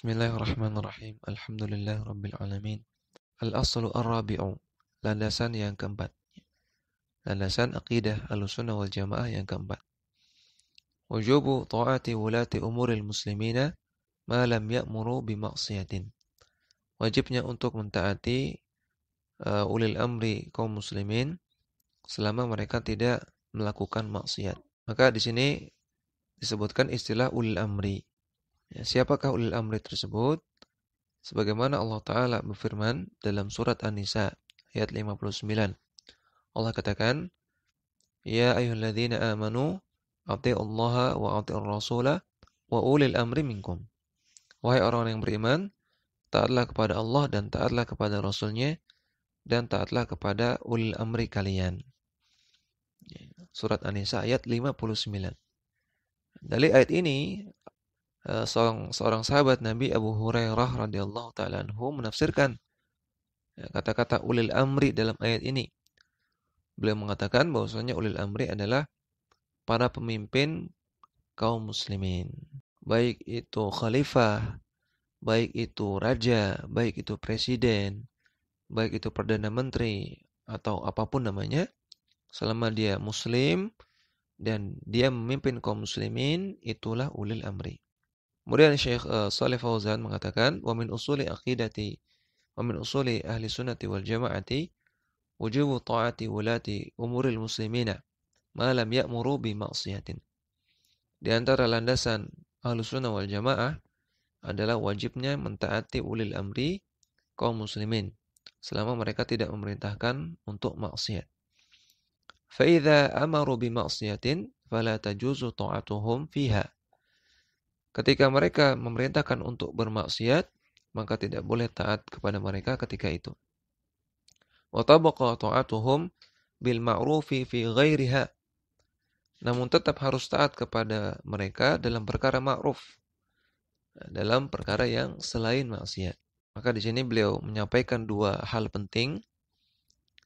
Bismillahirrahmanirrahim. Alhamdulillah Rabbil Alamin. Al-aslu ar-rabi'u. Landasan yang keempat. Landasan akidah Ahlussunnah wal Jamaah yang keempat. Wujubu ta'ati wulati umuril muslimina ma lam ya'muru bimaksiatin. Wajibnya untuk mentaati ulil amri kaum muslimin selama mereka tidak melakukan maksiat. Maka di sini disebutkan istilah ulil amri. Ya, siapakah ulil amri tersebut? Sebagaimana Allah Ta'ala berfirman dalam surat An-Nisa ayat 59. Allah katakan, Ya ayyuhalladzina amanu ati'ullaha wa ati'ur rasula wa ulil amri minkum. Wahai orang yang beriman, taatlah kepada Allah dan taatlah kepada Rasulnya dan taatlah kepada ulil amri kalian. Surat An-Nisa ayat 59. Dari ayat ini seorang sahabat Nabi Abu Hurairah radhiyallahu taala anhu menafsirkan kata-kata ulil amri dalam ayat ini. Beliau mengatakan bahwasanya ulil amri adalah para pemimpin kaum muslimin. Baik itu khalifah, baik itu raja, baik itu presiden, baik itu perdana menteri atau apapun namanya, selama dia muslim dan dia memimpin kaum muslimin, itulah ulil amri. Kemudian Syekh Shalih Fauzan mengatakan, wa min usuli ahli sunnati wal jamaati wujubu ta'ati wulati umuril muslimina ma lam ya'muru bi maksiatin. Di antara landasan Ahlussunnah wal Jamaah adalah wajibnya mentaati ulil amri kaum muslimin selama mereka tidak memerintahkan untuk maksiat. Fa idza amaru bi maksiatin fala tajuzu ta'atuhum fiha. Ketika mereka memerintahkan untuk bermaksiat, maka tidak boleh taat kepada mereka ketika itu. Wa tabaqa ta'atuhum bil ma'rufi fi ghairiha. Namun tetap harus taat kepada mereka dalam perkara ma'ruf, dalam perkara yang selain maksiat. Maka di sini beliau menyampaikan dua hal penting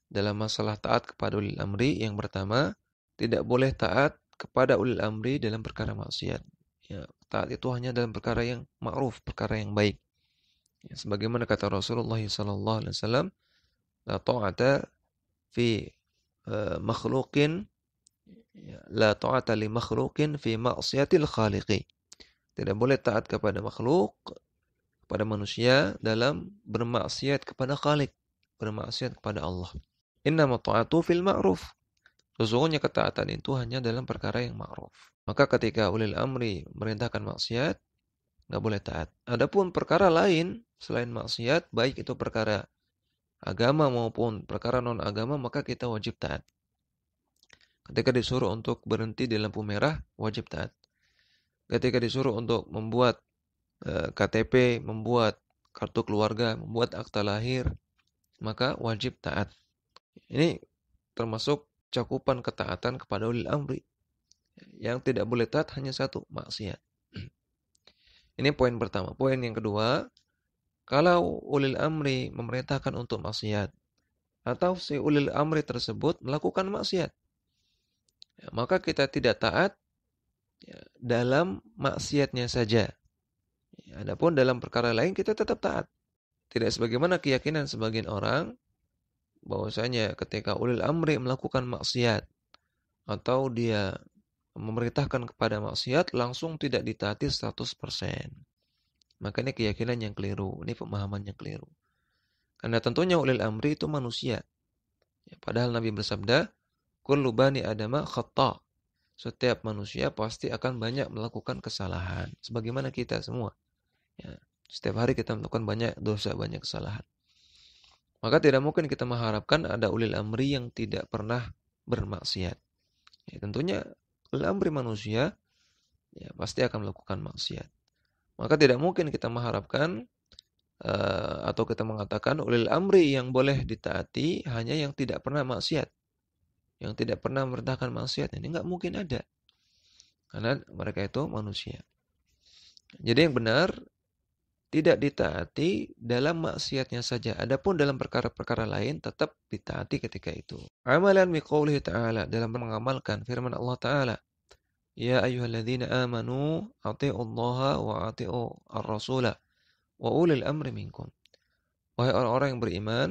dalam masalah taat kepada ulil amri. Yang pertama, tidak boleh taat kepada ulil amri dalam perkara maksiat. Ya, taat itu hanya dalam perkara yang ma'ruf, perkara yang baik. Ya, sebagaimana kata Rasulullah SAW, la ta'ata fi makhluqin, la ta'ata li makhluqin fi maksiatil khaliqi. Tidak boleh taat kepada makhluk, kepada manusia dalam bermaksiat kepada Khalik, bermaksiat kepada Allah. Innama ta'atu fil ma'ruf. Sesungguhnya ketaatan itu hanya dalam perkara yang ma'ruf. Maka ketika ulil amri merintahkan maksiat, nggak boleh taat. Adapun perkara lain selain maksiat, baik itu perkara agama maupun perkara non-agama, maka kita wajib taat. Ketika disuruh untuk berhenti di lampu merah, wajib taat. Ketika disuruh untuk membuat KTP, membuat kartu keluarga, membuat akta lahir, maka wajib taat. Ini termasuk cakupan ketaatan kepada ulil amri. Yang tidak boleh taat hanya satu, maksiat. Ini poin pertama. Poin yang kedua, kalau ulil amri memerintahkan untuk maksiat, atau si ulil amri tersebut melakukan maksiat, ya, maka kita tidak taat ya, dalam maksiatnya saja. Ya, adapun dalam perkara lain kita tetap taat. Tidak sebagaimana keyakinan sebagian orang, bahwasanya ketika ulil amri melakukan maksiat, atau dia memerintahkan kepada maksiat, langsung tidak ditaati 100%. Maka ini keyakinan yang keliru, ini pemahaman yang keliru. Karena tentunya ulil amri itu manusia. Ya, padahal Nabi bersabda, kullu bani adama khata'. Setiap manusia pasti akan banyak melakukan kesalahan. Sebagaimana kita semua. Ya, setiap hari kita melakukan banyak dosa, banyak kesalahan. Maka tidak mungkin kita mengharapkan ada ulil amri yang tidak pernah bermaksiat. Ya, tentunya ulil amri manusia ya, pasti akan melakukan maksiat. Maka tidak mungkin kita mengharapkan atau kita mengatakan ulil amri yang boleh ditaati hanya yang tidak pernah maksiat, yang tidak pernah memerintahkan maksiat. Ini nggak mungkin ada, karena mereka itu manusia. Jadi yang benar tidak ditaati dalam maksiatnya saja. Adapun dalam perkara-perkara lain tetap ditaati ketika itu. Amalan biqaulihi ta'ala, dalam mengamalkan firman Allah Ta'ala, Ya ayyuhalladzina amanu ati'ullaha wa ati'u ar-rasula wa ulil amri minkum. Wahai orang-orang yang beriman,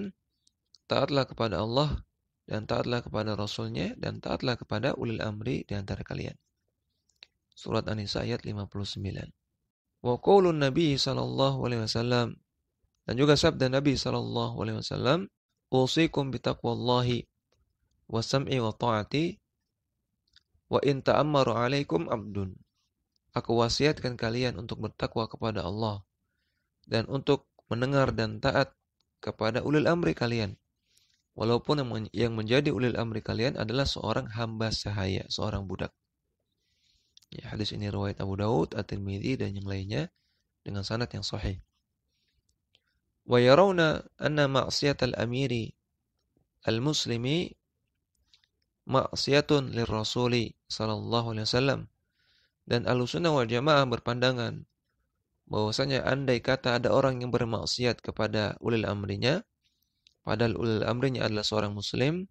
taatlah kepada Allah dan taatlah kepada Rasul-Nya dan taatlah kepada ulil amri di antara kalian. Surat An-Nisa ayat 59. Wa qaulun Nabi sallallahu alaihi wasallam, dan juga sabda Nabi sallallahu alaihi wasallam, usikum bitaqwallahi wa sam'i wa ta'ati wa in ta'ammaru alaikum abdun. Aku wasiatkan kalian untuk bertakwa kepada Allah dan untuk mendengar dan taat kepada ulil amri kalian. Walaupun yang menjadi ulil amri kalian adalah seorang hamba sahaya, seorang budak. Ya, hadis ini riwayat Abu Daud, At-Tirmidzi dan yang lainnya dengan sanad yang sahih. Wa yarawna anna ma'siyatal amiri al-muslimi ma'siyatun lirrasuli sallallahu alaihi wasallam. Dan Ahlussunnah wal Jamaah berpandangan bahwasanya andai kata ada orang yang bermaksiat kepada ulil amrinya, padahal ulil amrinya adalah seorang muslim,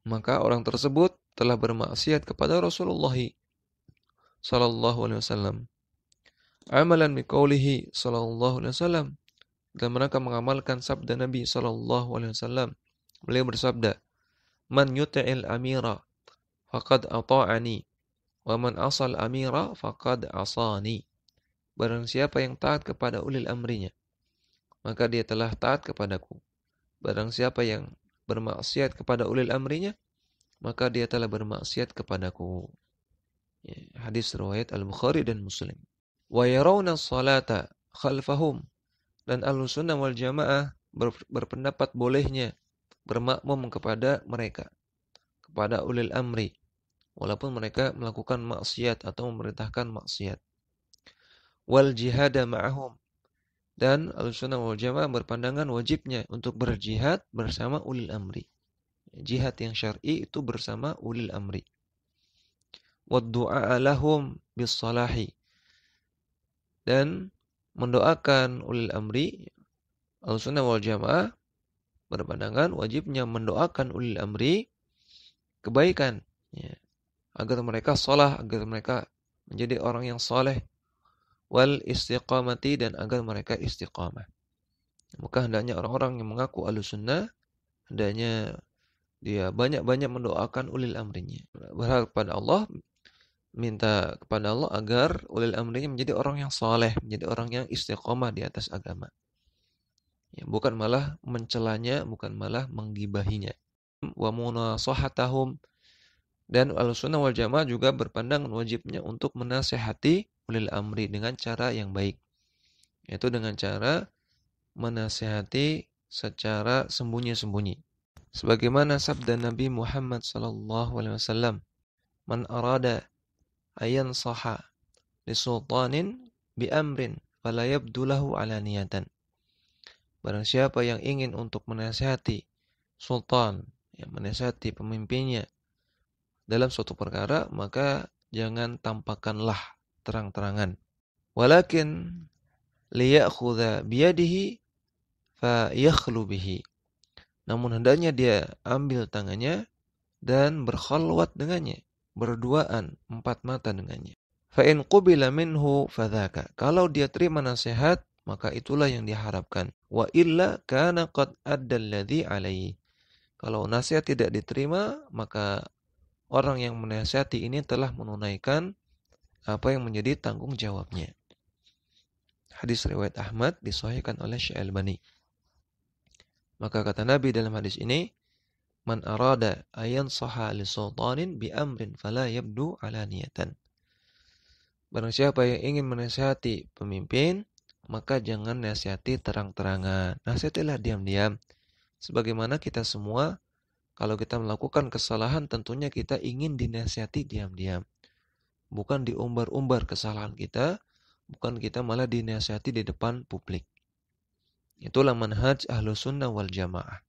maka orang tersebut telah bermaksiat kepada Rasulullah sallallahu alaihi wasallam. Amalan biqaulihi sallallahu alaihi wasallam, dan mereka mengamalkan sabda Nabi sallallahu alaihi wasallam. Beliau bersabda, "Man yuti'il amira faqad ata'ani, wa man asal amira faqad asani." Barang siapa yang taat kepada ulil amrinya, maka dia telah taat kepadaku. Barang siapa yang bermaksiat kepada ulil amrinya, maka dia telah bermaksiat kepadaku. Ya, hadis riwayat Al-Bukhari dan Muslim. Wa yarawna salata khalfahum, dan Ahlussunnah wal Jamaah berpendapat bolehnya bermakmum kepada mereka, kepada ulil amri, walaupun mereka melakukan maksiat atau memerintahkan maksiat. Wal jihada ma'ahum, dan Ahlussunnah wal Jamaah berpandangan wajibnya untuk berjihad bersama ulil amri. Jihad yang syar'i itu bersama ulil amri. Wad du'a lahum bis salahi, dan mendoakan ulil amri. Ahlussunnah wal Jamaah berpandangan wajibnya mendoakan ulil amri kebaikan, ya, agar mereka shalah, agar mereka menjadi orang yang saleh, wal istiqamati, dan agar mereka istiqamah. Maka hendaknya orang-orang yang mengaku Ahlussunnah hendaknya dia banyak-banyak mendoakan ulil amrinya. Berharap kepada Allah, minta kepada Allah agar ulil amrinya menjadi orang yang saleh, menjadi orang yang istiqamah di atas agama. Ya, bukan malah mencelanya, bukan malah menggibahinya. Wa munasahatahum, dan Ahlussunnah wal Jamaah juga berpandangan wajibnya untuk menasihati ulil amri dengan cara yang baik, yaitu dengan cara menasihati secara sembunyi-sembunyi. Sebagaimana sabda Nabi Muhammad sallallahu alaihi wasallam, "Man arada ayan saha li sultanin bi amrin fala yabdu lahu alaniyatan." Barang siapa yang ingin untuk menasihati sultan, yang menasihati pemimpinnya dalam suatu perkara, maka jangan tampakkanlah terang-terangan. Walakin liya'khudha biyadihi fa yakhlu bihi. Namun hendaknya dia ambil tangannya dan berkhalwat dengannya, berduaan, empat mata dengannya. Fa in qubila minhu fadzaka. Kalau dia terima nasihat, maka itulah yang diharapkan. Wa illa kana qad adda alladhi alaihi. Kalau nasihat tidak diterima, maka orang yang menasihati ini telah menunaikan apa yang menjadi tanggung jawabnya. Hadis riwayat Ahmad disahihkan oleh Syekh Albani. Maka kata Nabi dalam hadis ini, "Man arada ayan saha li sultanin bi amrin fala yabdu alaniyatan." Barang siapa yang ingin menasihati pemimpin, maka jangan nasihati terang-terangan. Nasihatilah diam-diam. Sebagaimana kita semua, kalau kita melakukan kesalahan, tentunya kita ingin dinasihati diam-diam. Bukan diumbar-umbar kesalahan kita, bukan kita malah dinasihati di depan publik. Itulah manhaj Ahlussunnah wal Jamaah.